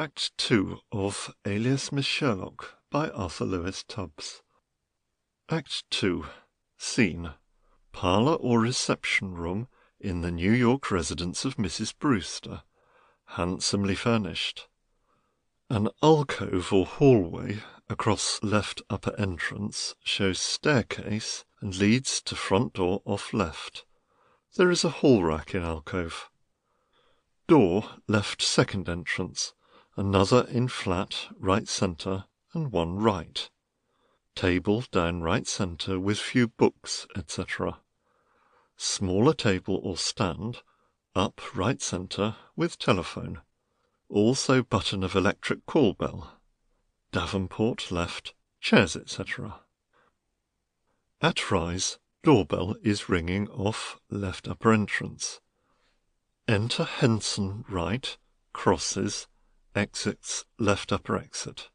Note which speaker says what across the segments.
Speaker 1: Act 2 of Alias Miss Sherlock by Arthur Lewis Tubbs. Act 2. Scene: parlour or reception room in the New York residence of Mrs. Brewster, handsomely furnished. An alcove or hallway across left upper entrance shows staircase and leads to front door off left. There is a hall rack in alcove. Door left second entrance, another in flat right centre and one right. Table down right centre with few books, etc. Smaller table or stand up right centre with telephone. Also button of electric call bell. Davenport left, chairs, etc. At rise, doorbell is ringing off left upper entrance. Enter Henson right, crosses, exits left upper exit.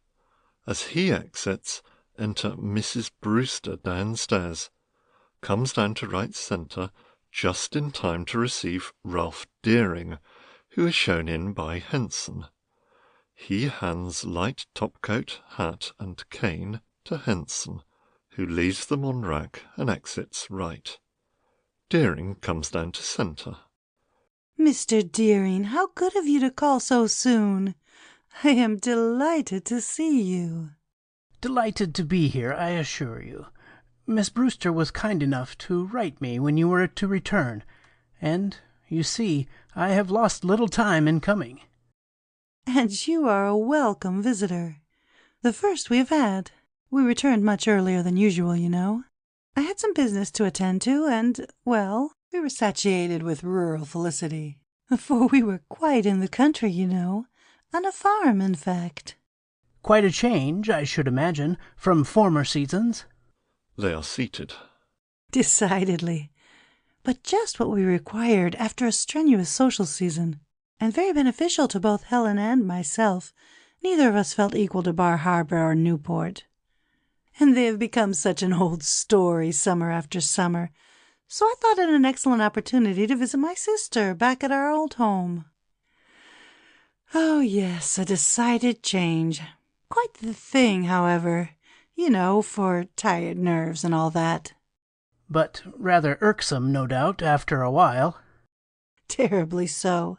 Speaker 1: As he exits, enter Mrs. Brewster downstairs. Comes down to right centre just in time to receive Ralph Deering, who is shown in by Henson. He hands light topcoat, hat, and cane to Henson, who leaves them on rack and exits right. Deering comes down to centre.
Speaker 2: Mr. Deering, how good of you to call so soon. I am delighted to see you.
Speaker 3: Delighted to be here, I assure you. Miss Brewster was kind enough to write me when you were to return, and, you see, I have lost little time in coming.
Speaker 2: And you are a welcome visitor. The first we have had. We returned much earlier than usual, you know. I had some business to attend to, and, well, we were satiated with rural felicity. For we were quite in the country, you know. On a farm, in fact.
Speaker 3: Quite a change, I should imagine, from former seasons.
Speaker 1: They are seated.
Speaker 2: Decidedly. But just what we required after a strenuous social season, and very beneficial to both Helen and myself. Neither of us felt equal to Bar Harbor or Newport. And they have become such an old story summer after summer, so I thought it an excellent opportunity to visit my sister back at our old home. Oh, yes, a decided change. Quite the thing, however, you know, for tired nerves and all that.
Speaker 3: But rather irksome, no doubt, after a while.
Speaker 2: Terribly so.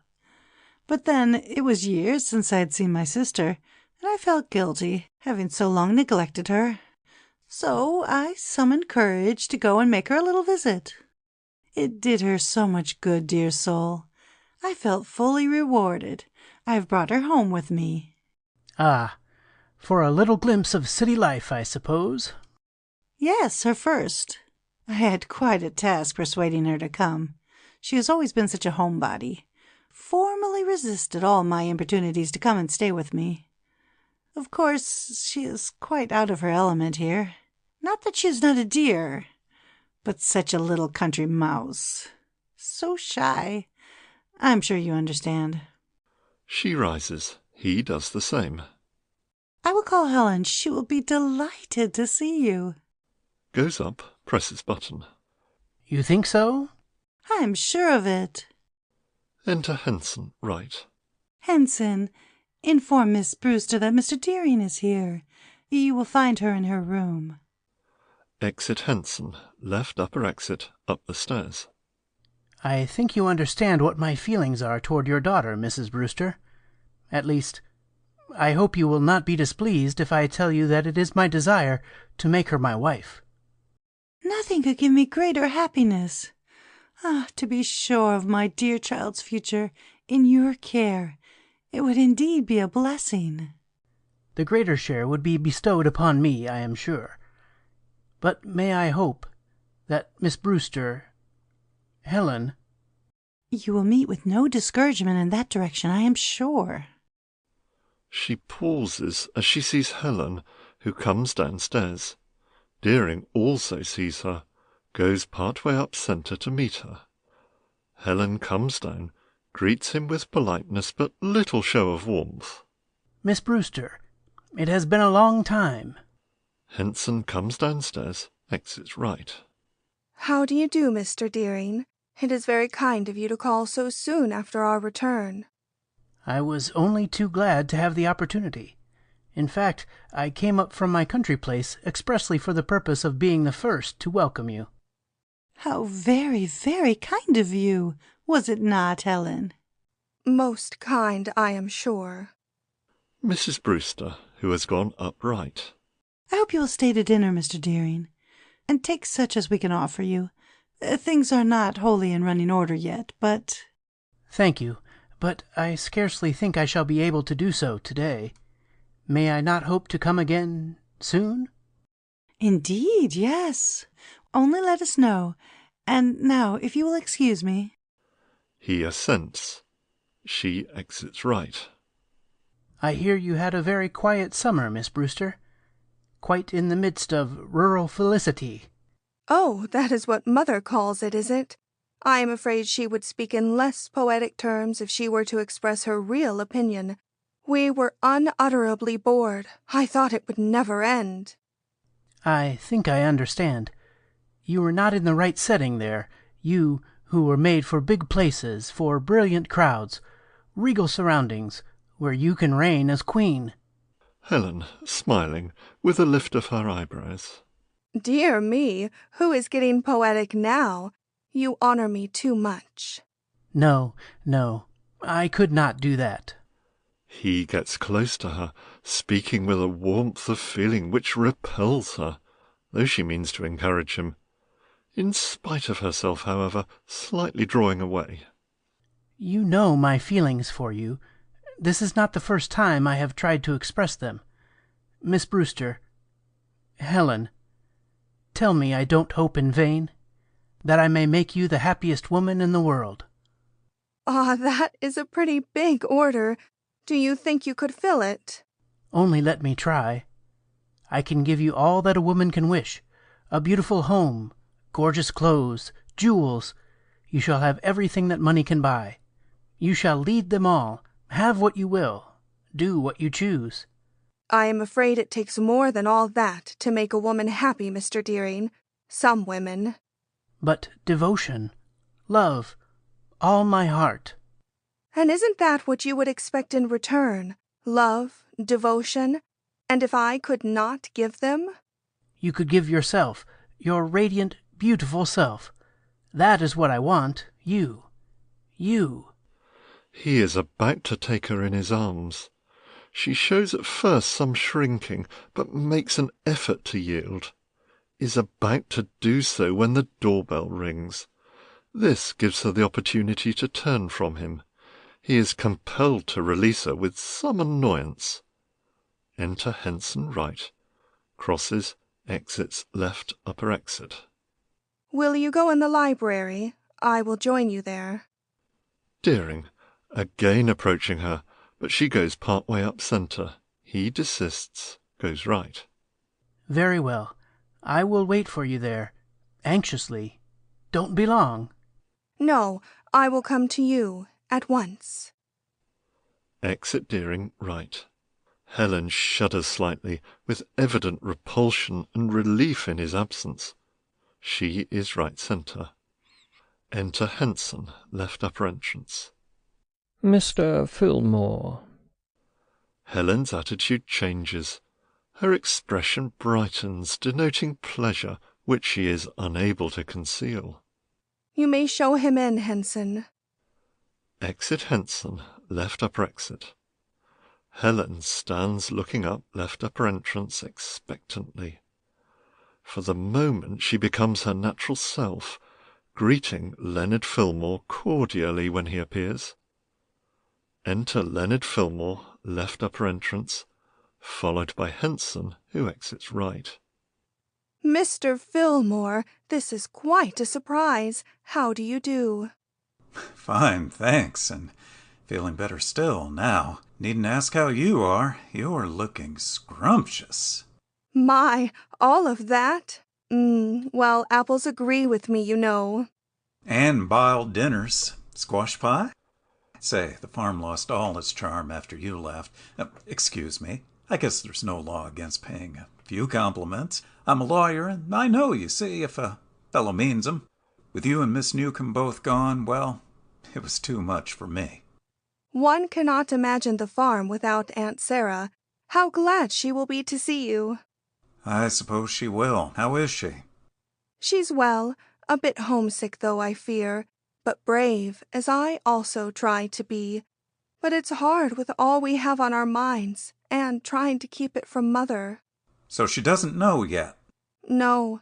Speaker 2: But then it was years since I had seen my sister, and I felt guilty, having so long neglected her. So I summoned courage to go and make her a little visit. It did her so much good, dear soul. I felt fully rewarded. I have brought her home with me.
Speaker 3: Ah, for a little glimpse of city life, I suppose.
Speaker 2: Yes, her first. I had quite a task persuading her to come. She has always been such a homebody. Formally resisted all my importunities to come and stay with me. Of course, she is quite out of her element here. Not that she is not a dear, but such a little country mouse. So shy. I'm sure you understand.
Speaker 1: She rises. He does the same.
Speaker 2: I will call Helen. She will be delighted to see you.
Speaker 1: Goes up, presses button.
Speaker 3: You think so?
Speaker 2: I'm sure of it.
Speaker 1: Enter Henson, right.
Speaker 2: Henson, inform Miss Brewster that Mr. Deering is here. You will find her in her room.
Speaker 1: Exit Henson, left upper exit, up the stairs.
Speaker 3: I think you understand what my feelings are toward your daughter, Mrs. Brewster. At least, I hope you will not be displeased if I tell you that it is my desire to make her my wife.
Speaker 2: Nothing could give me greater happiness. Ah, to be sure of my dear child's future in your care. It would indeed be a blessing.
Speaker 3: The greater share would be bestowed upon me, I am sure. But may I hope that Miss Brewster, Helen...
Speaker 2: You will meet with no discouragement in that direction, I am sure.
Speaker 1: She pauses as she sees Helen, who comes downstairs. Deering also sees her, goes part way up centre to meet her. Helen comes down, greets him with politeness but little show of warmth.
Speaker 3: Miss Brewster, it has been a long time.
Speaker 1: Henson comes downstairs, exits right.
Speaker 4: How do you do, Mr. Deering? It is very kind of you to call so soon after our return.
Speaker 3: I was only too glad to have the opportunity. In fact, I came up from my country place expressly for the purpose of being the first to welcome you.
Speaker 2: How very, very kind of you, was it not, Helen?
Speaker 4: Most kind, I am sure.
Speaker 1: Mrs. Brewster, who has gone upright.
Speaker 2: I hope you will stay to dinner, Mr. Deering, and take such as we can offer you. Things are not wholly in running order yet, but—
Speaker 3: Thank you, but I scarcely think I shall be able to do so today. May I not hope to come again soon?
Speaker 2: Indeed, yes. Only let us know. And now, if you will excuse me.
Speaker 1: He assents. She exits right.
Speaker 3: I hear you had a very quiet summer, Miss Brewster. Quite in the midst of rural felicity.
Speaker 4: Oh, that is what Mother calls it, is it? I am afraid she would speak in less poetic terms if she were to express her real opinion. We were unutterably bored. I thought it would never end.
Speaker 3: I think I understand. You were not in the right setting there, you who were made for big places, for brilliant crowds, regal surroundings, where you can reign as queen.
Speaker 1: Helen, smiling, with a lift of her eyebrows.
Speaker 4: Dear me, who is getting poetic now? You honor me too much.
Speaker 3: No, I could not do that.
Speaker 1: He gets close to her, speaking with a warmth of feeling which repels her, though she means to encourage him. In spite of herself, however, slightly drawing away.
Speaker 3: You know my feelings for you. This is not the first time I have tried to express them. Miss Brewster, Helen, tell me I don't hope in vain, that I may make you the happiest woman in the world.
Speaker 4: Ah, that is a pretty big order. Do you think you could fill it?
Speaker 3: Only let me try. I can give you all that a woman can wish, a beautiful home, gorgeous clothes, jewels. You shall have everything that money can buy. You shall lead them all, have what you will, do what you choose.
Speaker 4: I am afraid it takes more than all that to make a woman happy, Mr. Deering. Some women.
Speaker 3: But devotion, love, all my heart.
Speaker 4: And isn't that what you would expect in return? Love, devotion? And if I could not give them?
Speaker 3: You could give yourself, your radiant, beautiful self. That is what I want, you. You.
Speaker 1: He is about to take her in his arms. She shows at first some shrinking, but makes an effort to yield. Is about to do so when the doorbell rings. This gives her the opportunity to turn from him. He is compelled to release her with some annoyance. Enter Henson right. Crosses, exits left upper exit.
Speaker 4: Will you go in the library? I will join you there.
Speaker 1: Deering, again approaching her, but she goes part way up centre. He desists, goes right.
Speaker 3: Very well. I will wait for you there, anxiously. Don't be long.
Speaker 4: No, I will come to you at once.
Speaker 1: Exit Deering right. Helen shudders slightly, with evident repulsion and relief in his absence. She is right centre. Enter Henson, left upper entrance.
Speaker 5: Mr. Fillmore.
Speaker 1: Helen's attitude changes. Her expression brightens, denoting pleasure, which she is unable to conceal.
Speaker 4: You may show him in, Henson.
Speaker 1: Exit Henson, left upper exit. Helen stands looking up left upper entrance expectantly. For the moment she becomes her natural self, greeting Leonard Fillmore cordially when he appears. Enter Leonard Fillmore, left upper entrance, followed by Henson, who exits right.
Speaker 4: Mr. Fillmore, this is quite a surprise. How do you do?
Speaker 6: Fine, thanks, and feeling better still now. Needn't ask how you are. You're looking scrumptious.
Speaker 4: My, all of that? Well, apples agree with me, you know.
Speaker 6: And biled dinners. Squash pie? Say, the farm lost all its charm after you left. Excuse me. I guess there's no law against paying a few compliments. I'm a lawyer, and I know, you see, if a fellow means 'em. With you and Miss Newcomb both gone, well, it was too much for me.
Speaker 4: One cannot imagine the farm without Aunt Sarah. How glad she will be to see you."
Speaker 6: I suppose she will. How is she?
Speaker 4: "She's well, a bit homesick though, I fear, but brave, as I also try to be. But it's hard with all we have on our minds, and trying to keep it from Mother."
Speaker 6: So she doesn't know yet?
Speaker 4: "No.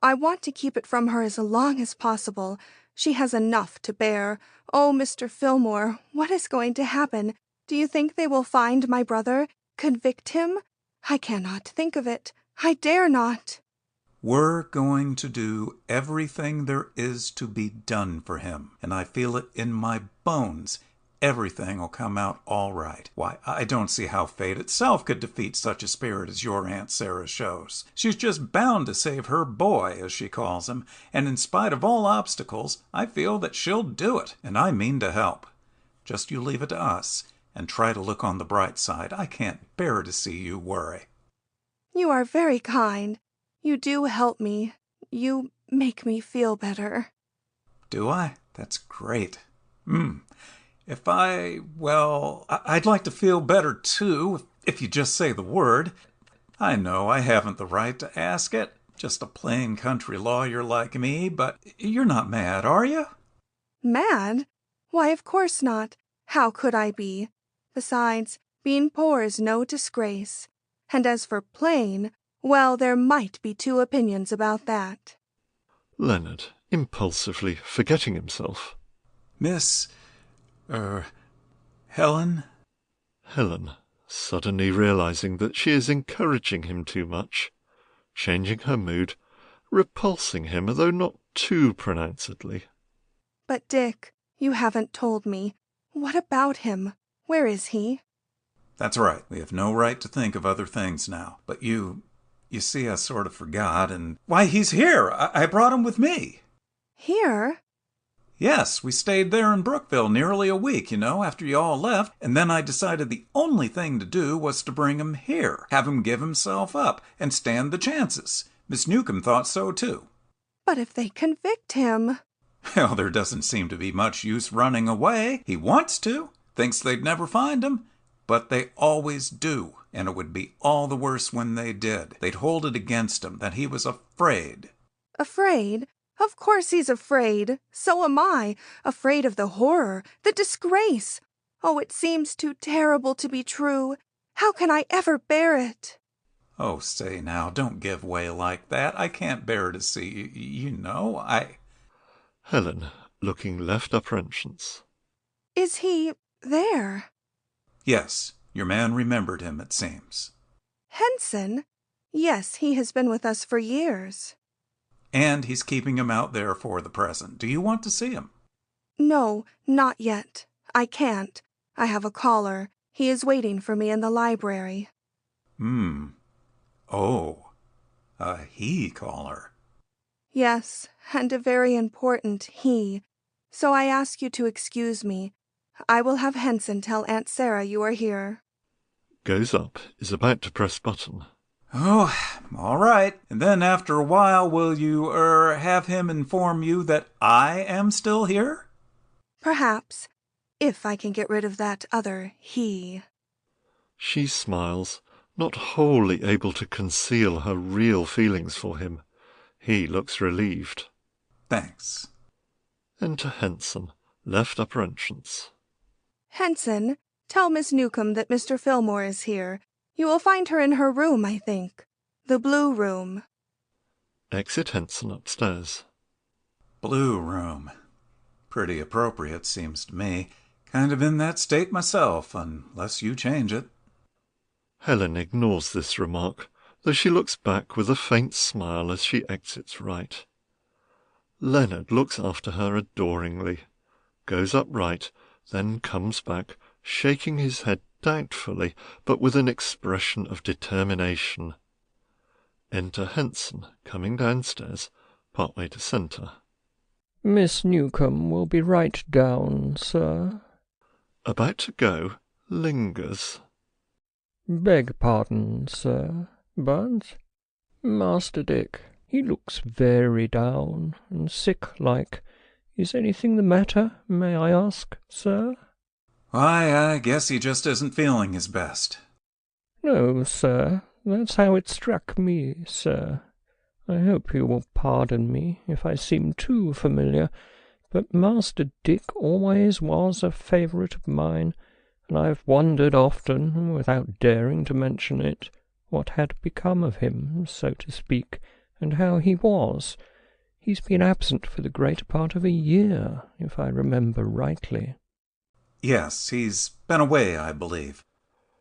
Speaker 4: I want to keep it from her as long as possible. She has enough to bear. Oh, Mr. Fillmore, what is going to happen? Do you think they will find my brother? Convict him? I cannot think of it. I dare not."
Speaker 6: We're going to do everything there is to be done for him, and I feel it in my bones. Everything will come out all right. Why, I don't see how fate itself could defeat such a spirit as your Aunt Sarah shows. She's just bound to save her boy, as she calls him, and in spite of all obstacles, I feel that she'll do it, and I mean to help. Just you leave it to us, and try to look on the bright side. I can't bear to see you worry.
Speaker 4: "You are very kind. You do help me. You make me feel better."
Speaker 6: Do I? That's great. I'd like to feel better too, if you just say the word. I know I haven't the right to ask it, just a plain country lawyer like me, but you're not mad, are you?
Speaker 4: "Mad? Why, of course not. How could I be? Besides, being poor is no disgrace. And as for plain, well, there might be two opinions about that."
Speaker 1: Leonard, impulsively forgetting himself.
Speaker 6: Miss... Helen?
Speaker 1: Helen, suddenly realizing that she is encouraging him too much, changing her mood, repulsing him, though not too pronouncedly.
Speaker 4: "But Dick, you haven't told me. What about him? Where is he?"
Speaker 6: That's right. We have no right to think of other things now. But you see, I sort of forgot, and... Why, he's here! I brought him with me.
Speaker 4: "Here?"
Speaker 6: Yes, we stayed there in Brookville nearly a week, after you all left, and then I decided the only thing to do was to bring him here, have him give himself up, and stand the chances. Miss Newcomb thought so, too.
Speaker 4: "But if they convict him..."
Speaker 6: Well, there doesn't seem to be much use running away. He wants to, thinks they'd never find him, but they always do, and it would be all the worse when they did. They'd hold it against him that he was afraid.
Speaker 4: "Afraid? Of course he's afraid. So am I. Afraid of the horror, the disgrace. Oh, it seems too terrible to be true. How can I ever bear it?"
Speaker 6: Oh, say now, don't give way like that. I can't bear to see you,
Speaker 1: Helen, looking left upper entrance.
Speaker 4: "Is he there?"
Speaker 6: Yes, your man remembered him, it seems.
Speaker 4: "Henson? Yes, he has been with us for years."
Speaker 6: And he's keeping him out there for the present. Do you want to see him?
Speaker 4: "No, not yet. I can't. I have a caller. He is waiting for me in the library."
Speaker 6: Oh, a he caller.
Speaker 4: "Yes, and a very important he. So I ask you to excuse me. I will have Henson tell Aunt Sarah you are here."
Speaker 1: Goes up, is about to press button.
Speaker 6: Oh, all right. And then after a while, will you, have him inform you that I am still here?
Speaker 4: "Perhaps, if I can get rid of that other he."
Speaker 1: She smiles, not wholly able to conceal her real feelings for him. He looks relieved.
Speaker 6: Thanks.
Speaker 1: Enter Henson, left upper entrance.
Speaker 4: "Henson, tell Miss Newcomb that Mr. Fillmore is here. You will find her in her room, I think. The blue room."
Speaker 1: Exit Henson upstairs.
Speaker 6: Blue room. Pretty appropriate, seems to me. Kind of in that state myself, unless you change it.
Speaker 1: Helen ignores this remark, though she looks back with a faint smile as she exits right. Leonard looks after her adoringly, goes upright, then comes back, shaking his head doubtfully, but with an expression of determination. Enter Henson, coming downstairs, partway to centre.
Speaker 5: Miss Newcomb will be right down, sir.
Speaker 1: About to go, lingers.
Speaker 5: Beg pardon, sir, but Master Dick, he looks very down and sick-like. Is anything the matter, may I ask, sir?
Speaker 6: Why, I guess he just isn't feeling his best.
Speaker 5: No, sir, that's how it struck me, sir. I hope you will pardon me if I seem too familiar, but Master Dick always was a favourite of mine, and I've wondered often, without daring to mention it, what had become of him, so to speak, and how he was. He's been absent for the greater part of a year, if I remember rightly.
Speaker 6: Yes, he's been away, I believe.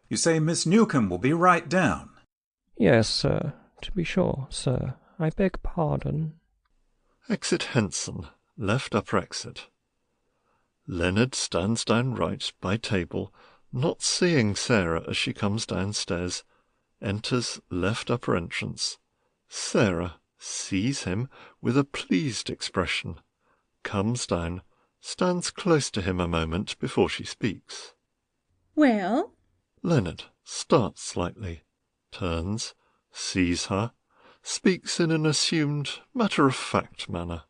Speaker 6: You say Miss Newcomb will be right down.
Speaker 5: Yes, sir, to be sure, sir. I beg pardon.
Speaker 1: Exit Henson, left upper exit. Leonard stands down right by table, not seeing Sarah as she comes downstairs, enters left upper entrance. Sarah sees him with a pleased expression, comes down, stands close to him a moment before she speaks.
Speaker 7: Well?
Speaker 1: Leonard starts slightly, turns, sees her, speaks in an assumed, matter-of-fact manner.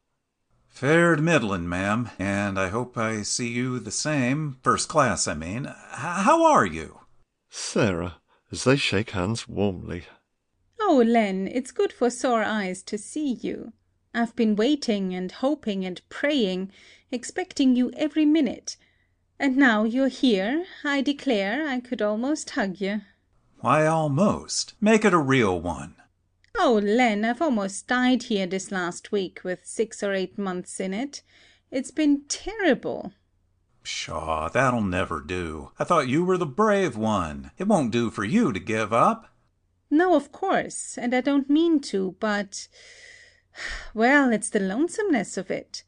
Speaker 6: Fared middlin', ma'am, and I hope I see you the same. First class, I mean. How are you?
Speaker 1: Sarah, as they shake hands warmly.
Speaker 7: Oh, Len, it's good for sore eyes to see you. I've been waiting and hoping and praying, expecting you every minute. And now you're here, I declare I could almost hug you.
Speaker 6: Why almost? Make it a real one.
Speaker 7: Oh, Len, I've almost died here this last week with 6 or 8 months in it. It's been terrible.
Speaker 6: Pshaw, that'll never do. I thought you were the brave one. It won't do for you to give up.
Speaker 7: No, of course, and I don't mean to, but... well, it's the lonesomeness of it.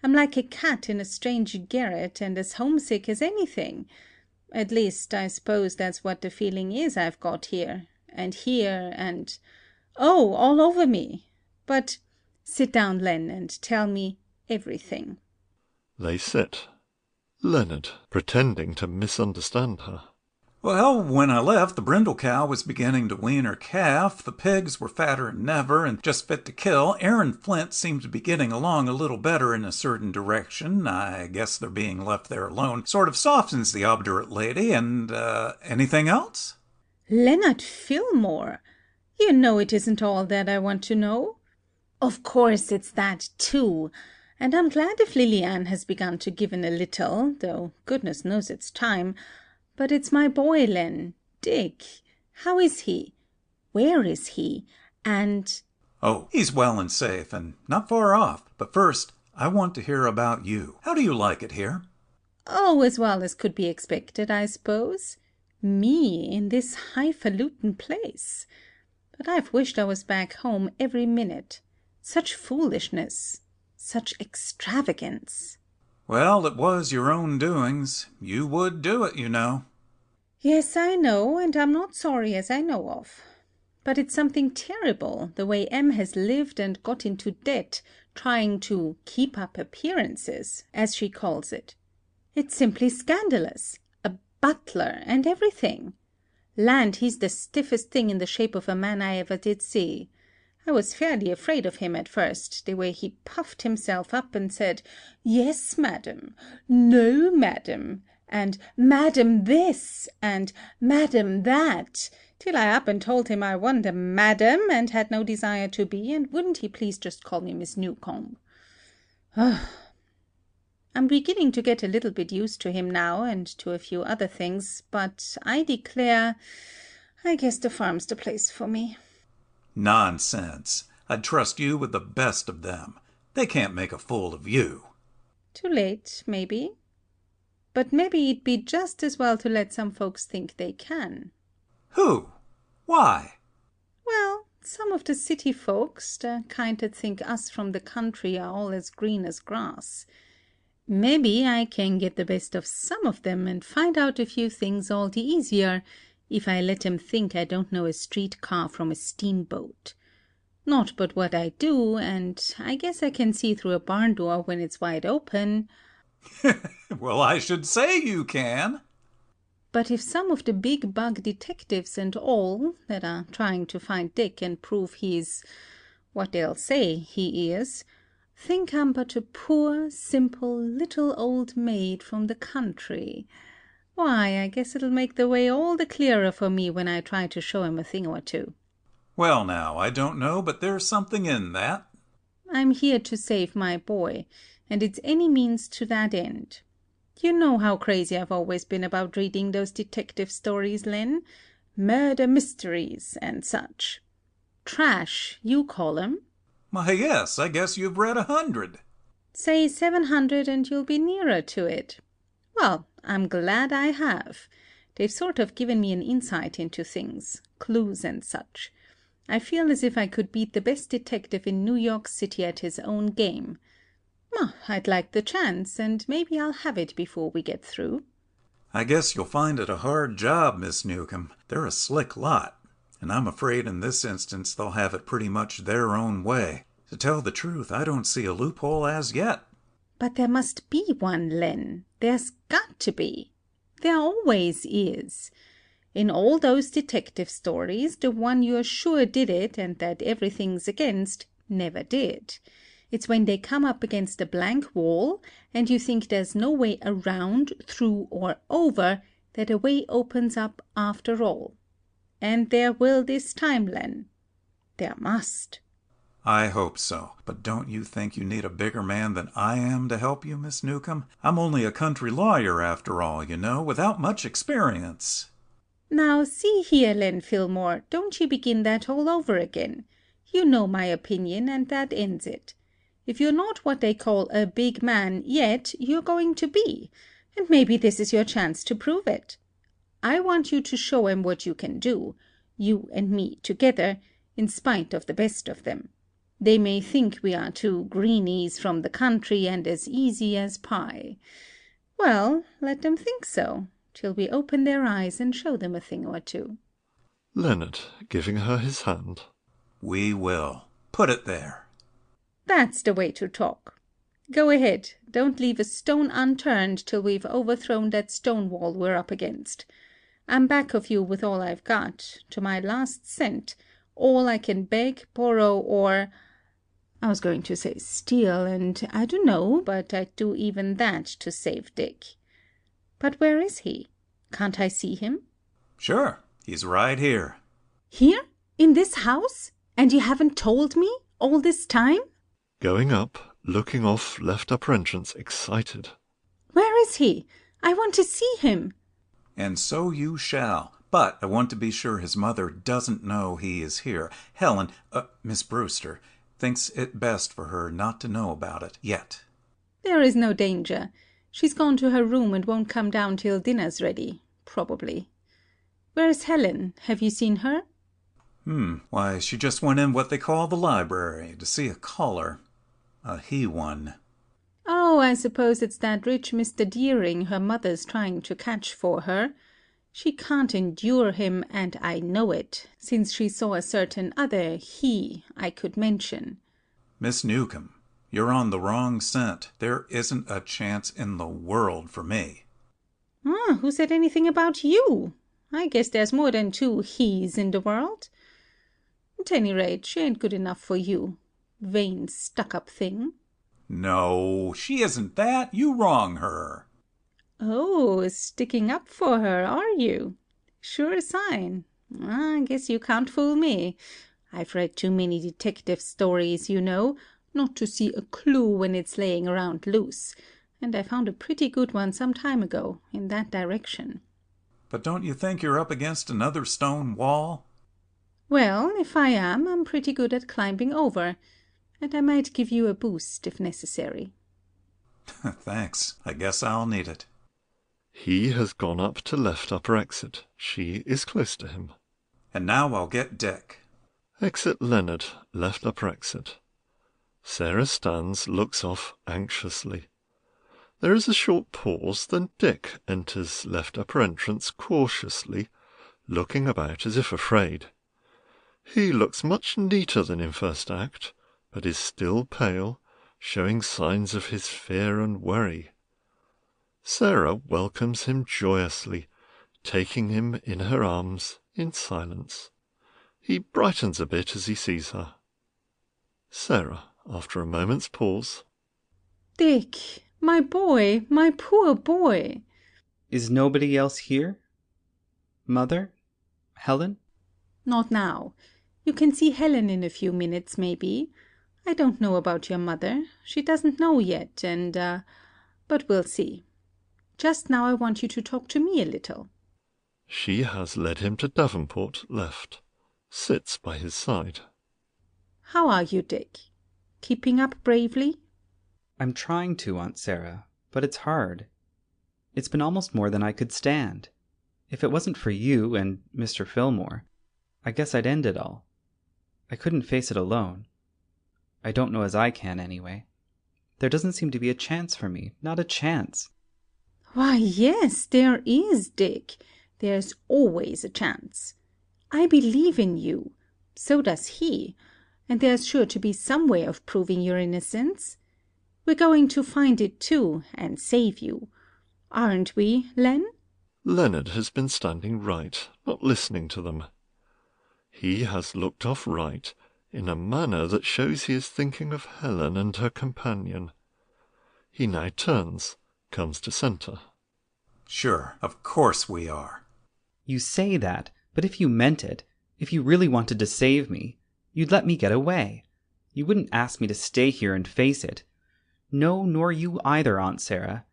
Speaker 7: I'm like a cat in a strange garret and as homesick as anything. At least, I suppose that's what the feeling is I've got here, and... oh, all over me. But sit down, Len, and tell me everything.
Speaker 1: They sit. Leonard, pretending to misunderstand her.
Speaker 6: Well, when I left, the brindle cow was beginning to wean her calf, the pigs were fatter than ever and just fit to kill, Aaron Flint seemed to be getting along a little better in a certain direction. I guess their being left there alone sort of softens the obdurate lady, and, anything else?
Speaker 7: Leonard Fillmore! You know it isn't all that I want to know. Of course it's that too, and I'm glad if Lilian has begun to give in a little, though goodness knows it's time. But it's my boy, Len, Dick. How is he? Where is he? And...
Speaker 6: oh, he's well and safe, and not far off. But first, I want to hear about you. How do you like it here?
Speaker 7: oh, as well as could be expected, I suppose. Me in this highfalutin place. But I've wished I was back home every minute. Such foolishness. Such extravagance.
Speaker 6: Well, it was your own doings. You would do it, you know.
Speaker 7: Yes, I know, and I'm not sorry as I know of. But it's something terrible, the way Em has lived and got into debt, trying to keep up appearances, as she calls it. It's simply scandalous. A butler and everything. Land, he's the stiffest thing in the shape of a man I ever did see. I was fairly afraid of him at first, the way he puffed himself up and said, "Yes, madam," "No, madam," and "Madam this," and "Madam that," till I up and told him I wasn't a madam, and had no desire to be, and wouldn't he please just call me Miss Newcomb. I'm beginning to get a little bit used to him now, and to a few other things, but I declare, I guess the farm's the place for me.
Speaker 6: Nonsense. I'd trust you with the best of them. They can't make a fool of you.
Speaker 7: Too late, maybe. But maybe it'd be just as well to let some folks think they can.
Speaker 6: Who? Why?
Speaker 7: Well, some of the city folks, the kind that think us from the country are all as green as grass. Maybe I can get the best of some of them and find out a few things all the easier if I let 'em think I don't know a streetcar from a steamboat. Not but what I do, and I guess I can see through a barn door when it's wide open.
Speaker 6: Well, I should say you can.
Speaker 7: But if some of the big bug detectives and all that are trying to find Dick and prove he's what they'll say he is, think I'm but a poor, simple, little old maid from the country, Why, I guess it'll make the way all the clearer for me when I try to show him a thing or two.
Speaker 6: Well, now, I don't know, but there's something in that.
Speaker 7: I'm here to save my boy, and it's any means to that end. You know how crazy I've always been about reading those detective stories, Len. Murder mysteries and such. Trash, you call 'em.
Speaker 6: Why, yes, I guess you've read 100.
Speaker 7: Say 700 and you'll be nearer to it. Well, I'm glad I have. They've sort of given me an insight into things, clues and such. I feel as if I could beat the best detective in New York City at his own game. Well, I'd like the chance, and maybe I'll have it before we get through.
Speaker 6: I guess you'll find it a hard job, Miss Newcomb. They're a slick lot, and I'm afraid in this instance they'll have it pretty much their own way. To tell the truth, I don't see a loophole as yet.
Speaker 7: But there must be one, Len. There's got to be. There always is. In all those detective stories, the one you're sure did it and that everything's against never did. It's when they come up against a blank wall and you think there's no way around, through, or over, that a way opens up after all. And there will this time, Len. There must.
Speaker 6: I hope so. But don't you think you need a bigger man than I am to help you, Miss Newcomb? I'm only a country lawyer, after all, you know, without much experience.
Speaker 7: Now, see here, Len Fillmore, don't you begin that all over again. You know my opinion, and that ends it. If you're not what they call a big man yet, you're going to be, and maybe this is your chance to prove it. I want you to show 'em what you can do, you and me together, in spite of the best of them. They may think we are two greenies from the country and as easy as pie. Well, let them think so, till we open their eyes and show them a thing or two.
Speaker 1: Leonard, giving her his hand.
Speaker 6: We will. Put it there.
Speaker 7: That's the way to talk. Go ahead, don't leave a stone unturned till we've overthrown that stone wall we're up against. I'm back of you with all I've got, to my last cent, all I can beg, borrow, or— I was going to say steal, and I don't know, but I'd do even that to save Dick. But where is he? Can't I see him?
Speaker 6: Sure, he's right here.
Speaker 7: Here? In this house? And you haven't told me all this time?
Speaker 1: Going up, looking off left upper entrance, excited.
Speaker 7: Where is he? I want to see him.
Speaker 6: And so you shall. But I want to be sure his mother doesn't know he is here. Helen, Miss Brewster, thinks it best for her not to know about it yet.
Speaker 7: There is no danger. She's gone to her room and won't come down till dinner's ready, probably. Where's Helen? Have you seen her?
Speaker 6: Why, she just went in what they call the library to see a caller. A he one.
Speaker 7: Oh, I suppose it's that rich Mr. Deering her mother's trying to catch for her. She can't endure him, and I know it, since she saw a certain other he I could mention.
Speaker 6: Miss Newcomb, you're on the wrong scent. There isn't a chance in the world for me.
Speaker 7: Who said anything about you? I guess there's more than two he's in the world. At any rate, she ain't good enough for you. Vain, stuck-up thing.
Speaker 6: No, she isn't that. You wrong her.
Speaker 7: Oh, sticking up for her, are you? Sure sign. I guess you can't fool me. I've read too many detective stories, you know, not to see a clue when it's laying around loose, and I found a pretty good one some time ago, in that direction.
Speaker 6: But don't you think you're up against another stone wall?
Speaker 7: Well, if I am, I'm pretty good at climbing over, and I might give you a boost if necessary.
Speaker 6: Thanks. I guess I'll need it.
Speaker 1: He has gone up to left upper exit. She is close to him.
Speaker 6: And now I'll get Dick.
Speaker 1: Exit Leonard, left upper exit. Sarah stands, looks off anxiously. There is a short pause, then Dick enters left upper entrance cautiously, looking about as if afraid. He looks much neater than in first act, but is still pale, showing signs of his fear and worry. Sarah welcomes him joyously, taking him in her arms in silence. He brightens a bit as he sees her. Sarah, after a moment's pause.
Speaker 7: Dick, my boy, my poor boy.
Speaker 8: Is nobody else here? Mother? Helen?
Speaker 7: Not now. You can see Helen in a few minutes, maybe. I don't know about your mother. She doesn't know yet, but we'll see. Just now I want you to talk to me a little.
Speaker 1: She has led him to Davenport, left, sits by his side.
Speaker 7: How are you, Dick? Keeping up bravely?
Speaker 8: I'm trying to, Aunt Sarah, but it's hard. It's been almost more than I could stand. If it wasn't for you and Mr. Fillmore, I guess I'd end it all. I couldn't face it alone. I don't know as I can, anyway. There doesn't seem to be a chance for me, not a chance.
Speaker 7: Why, yes, there is, Dick. There's always a chance. I believe in you. So does he. And there's sure to be some way of proving your innocence. We're going to find it, too, and save you. Aren't we, Len?
Speaker 1: Leonard has been standing right, not listening to them. He has looked off right, in a manner that shows he is thinking of Helen and her companion. He now turns, comes to centre.
Speaker 6: Sure, of course we are.
Speaker 8: You say that, but if you meant it, if you really wanted to save me, you'd let me get away. You wouldn't ask me to stay here and face it. No, nor you either, Aunt Sarah.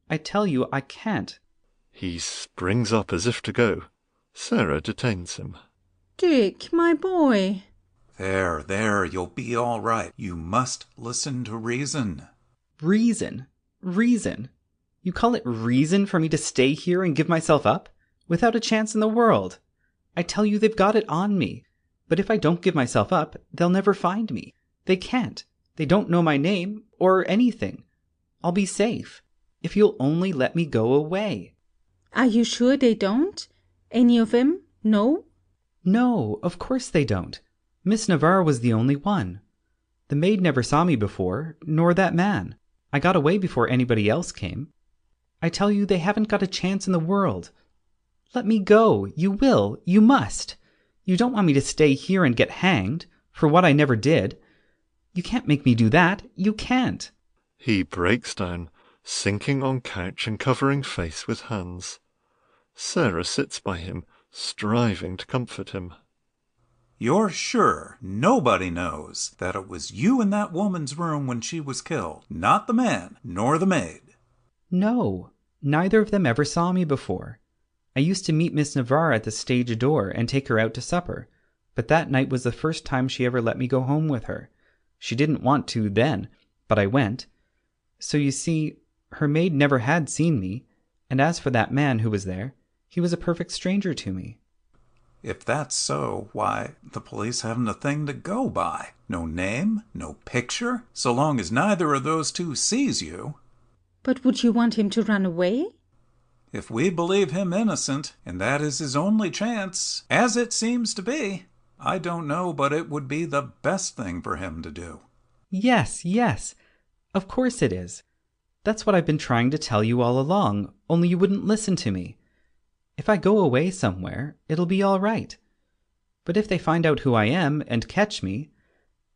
Speaker 8: I tell you I can't.
Speaker 1: He springs up as if to go. Sarah detains him.
Speaker 7: Dick, my boy.
Speaker 6: There, you'll be all right. You must listen to reason.
Speaker 8: Reason? Reason? You call it reason for me to stay here and give myself up? Without a chance in the world? I tell you they've got it on me. But if I don't give myself up, they'll never find me. They can't. They don't know my name, or anything. I'll be safe. If you'll only let me go away.
Speaker 7: Are you sure they don't? Any of them? No?
Speaker 8: No, of course they don't. Miss Navarre was the only one. The maid never saw me before, nor that man. I got away before anybody else came. I tell you they haven't got a chance in the world. Let me go. You will. You must. You don't want me to stay here and get hanged, for what I never did. You can't make me do that. You can't.
Speaker 1: He breaks down, sinking on couch and covering face with hands. Sarah sits by him, striving to comfort him.
Speaker 6: You're sure nobody knows that it was you in that woman's room when she was killed, not the man, nor the maid?
Speaker 8: No, neither of them ever saw me before. I used to meet Miss Navarre at the stage door and take her out to supper, but that night was the first time she ever let me go home with her. She didn't want to then, but I went. So you see, her maid never had seen me, and as for that man who was there, he was a perfect stranger to me.
Speaker 6: If that's so, why, the police haven't a thing to go by. No name, no picture, so long as neither of those two sees you.
Speaker 7: But would you want him to run away?
Speaker 6: If we believe him innocent, and that is his only chance, as it seems to be, I don't know but it would be the best thing for him to do.
Speaker 8: Yes, yes. Of course it is. That's what I've been trying to tell you all along, only you wouldn't listen to me. If I go away somewhere, it'll be all right. But if they find out who I am and catch me,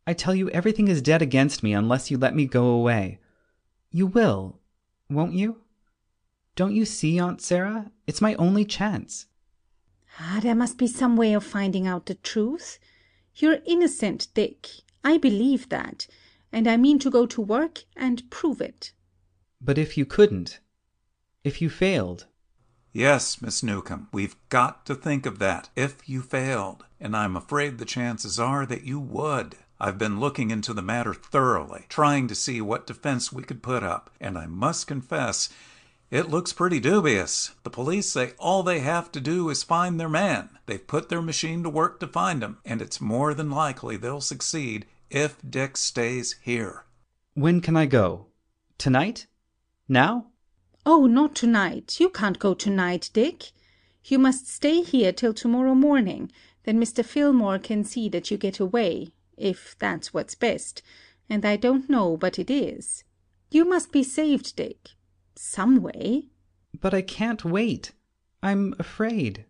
Speaker 8: I tell you everything is dead against me unless you let me go away. You will, won't you? Don't you see, Aunt Sarah? It's my only chance.
Speaker 7: There must be some way of finding out the truth. You're innocent, Dick. I believe that, and I mean to go to work and prove it.
Speaker 8: But if you couldn't? If you failed?
Speaker 6: Yes, Miss Newcomb, we've got to think of that, if you failed, and I'm afraid the chances are that you would. I've been looking into the matter thoroughly, trying to see what defense we could put up, and I must confess, it looks pretty dubious. The police say all they have to do is find their man. They've put their machine to work to find him, and it's more than likely they'll succeed if Dick stays here.
Speaker 8: When can I go? Tonight? Now?
Speaker 7: Oh, not tonight. You can't go tonight, Dick. You must stay here till tomorrow morning. Then Mr. Fillmore can see that you get away, if that's what's best. And I don't know but it is. You must be saved, Dick. Some way.
Speaker 8: But I can't wait. I'm afraid.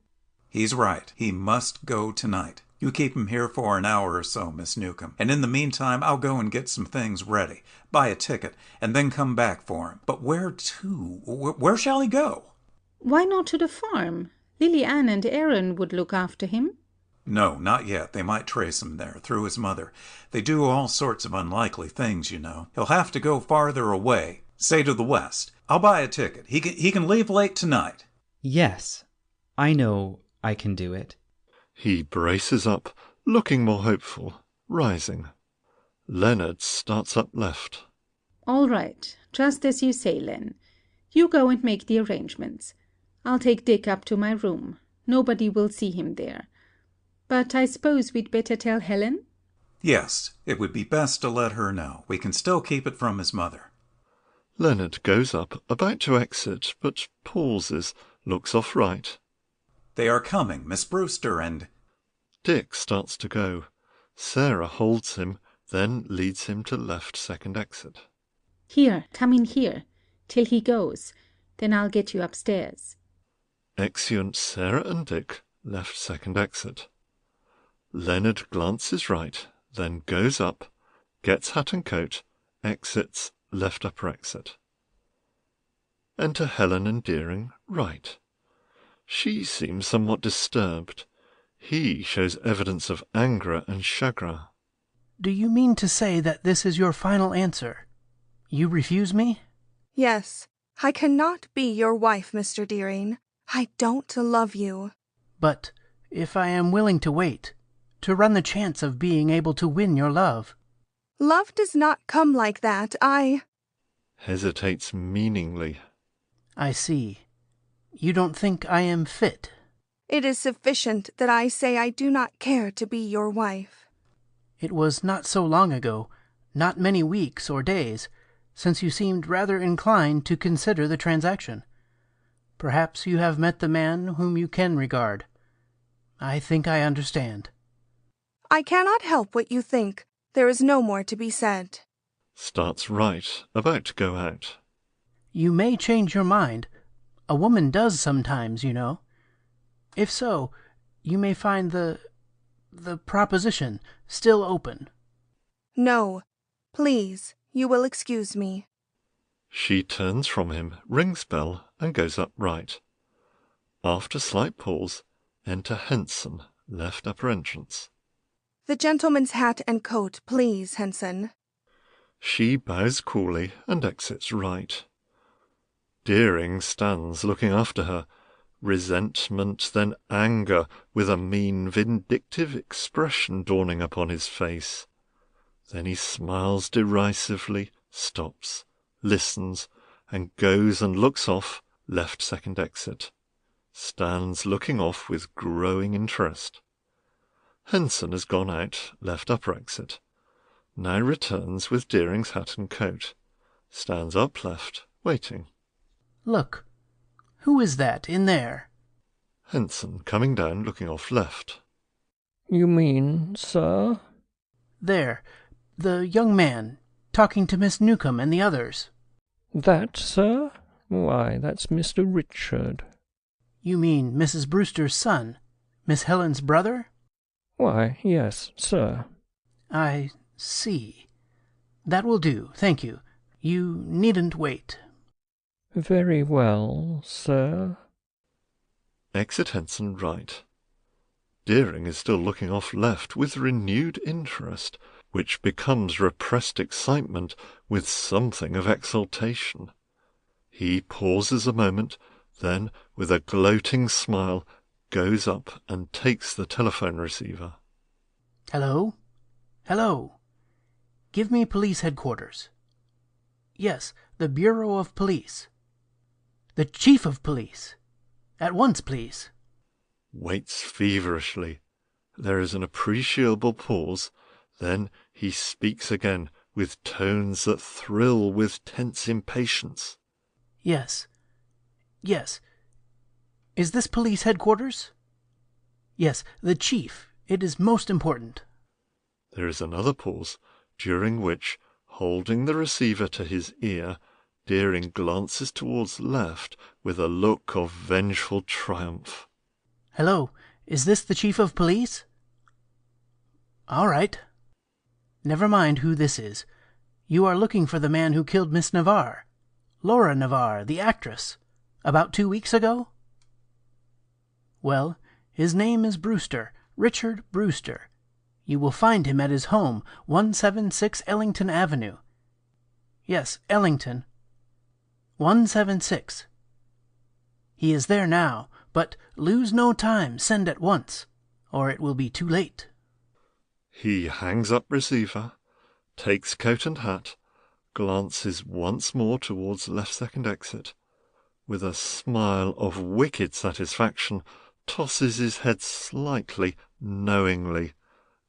Speaker 6: He's right. He must go tonight. You keep him here for an hour or so, Miss Newcomb, and in the meantime I'll go and get some things ready, buy a ticket, and then come back for him. But where to? Where shall he go?
Speaker 7: Why not to the farm? Lily Ann and Aaron would look after him.
Speaker 6: No, not yet. They might trace him there, through his mother. They do all sorts of unlikely things, you know. He'll have to go farther away, say to the west. I'll buy a ticket. He can leave late tonight.
Speaker 8: Yes, I know I can do it.
Speaker 1: He braces up, looking more hopeful, rising. Leonard starts up left.
Speaker 7: All right, just as you say, Len. You go and make the arrangements. I'll take Dick up to my room. Nobody will see him there. But I suppose we'd better tell Helen?
Speaker 6: Yes, it would be best to let her know. We can still keep it from his mother.
Speaker 1: Leonard goes up, about to exit, but pauses, looks off right.
Speaker 6: They are coming, Miss Brewster and...
Speaker 1: Dick starts to go. Sarah holds him, then leads him to left second exit.
Speaker 7: Here, come in here, till he goes. Then I'll get you upstairs.
Speaker 1: Exeunt Sarah and Dick, left second exit. Leonard glances right, then goes up, gets hat and coat, exits left upper exit. Enter Helen and Deering, right. She seems somewhat disturbed. He shows evidence of anger and chagrin.
Speaker 3: Do you mean to say that this is your final answer? You refuse me?
Speaker 4: Yes, I cannot be your wife, Mr. Deering. I don't love you.
Speaker 3: But if I am willing to wait, to run the chance of being able to win your love.
Speaker 4: Love does not come like that.
Speaker 1: Hesitates meaningly.
Speaker 3: I see. You don't think I am fit?
Speaker 4: It is sufficient that I say I do not care to be your wife.
Speaker 3: It was not so long ago, not many weeks or days, since you seemed rather inclined to consider the transaction. Perhaps you have met the man whom you can regard. I think I understand.
Speaker 4: I cannot help what you think. There is no more to be said.
Speaker 1: Starts right, about to go out.
Speaker 3: You may change your mind. A woman does sometimes, you know. If so, you may find the proposition still open.
Speaker 4: No, please, you will excuse me.
Speaker 1: She turns from him, rings bell, and goes up right. After slight pause, enter Henson, left upper entrance.
Speaker 4: The gentleman's hat and coat, please, Henson.
Speaker 1: She bows coolly and exits right. Deering stands looking after her, resentment, then anger, with a mean, vindictive expression dawning upon his face. Then he smiles derisively, stops, listens, and goes and looks off, left second exit. Stands looking off with growing interest. Henson has gone out, left upper exit. Now returns with Deering's hat and coat. Stands up left, waiting.
Speaker 3: Look, who is that in there?
Speaker 1: Henson coming down, looking off left.
Speaker 5: You mean, sir?
Speaker 3: There, the young man, talking to Miss Newcomb and the others.
Speaker 5: That, sir? Why, that's Mr. Richard.
Speaker 3: You mean Mrs. Brewster's son, Miss Helen's brother?
Speaker 5: Why, yes, sir.
Speaker 3: I see. That will do, thank you. You needn't wait.
Speaker 5: Very well, sir.
Speaker 1: Exit Henson right. Deering is still looking off left with renewed interest, which becomes repressed excitement with something of exultation. He pauses a moment, then, with a gloating smile, goes up and takes the telephone receiver.
Speaker 3: Hello? Hello? Give me police headquarters. Yes, the Bureau of Police. The Chief of Police. At once, please.
Speaker 1: Waits feverishly. There is an appreciable pause. Then he speaks again, with tones that thrill with tense impatience.
Speaker 3: Yes. Yes. Is this police headquarters? Yes, the chief. It is most important.
Speaker 1: There is another pause, during which, holding the receiver to his ear, Deering glances towards left with a look of vengeful triumph.
Speaker 3: Hello, is this the chief of police? All right. Never mind who this is. You are looking for the man who killed Miss Navarre. Laura Navarre, the actress. About 2 weeks ago? Well, his name is Brewster, Richard Brewster. You will find him at his home, 176 Ellington Avenue. Yes, Ellington. 176. He is there now, but lose no time, send at once, or it will be too late.
Speaker 1: He hangs up receiver, takes coat and hat, glances once more towards left second exit, with a smile of wicked satisfaction, tosses his head slightly, knowingly,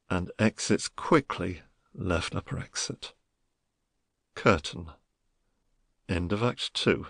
Speaker 1: and exits quickly left upper exit. Curtain. End of Act 2.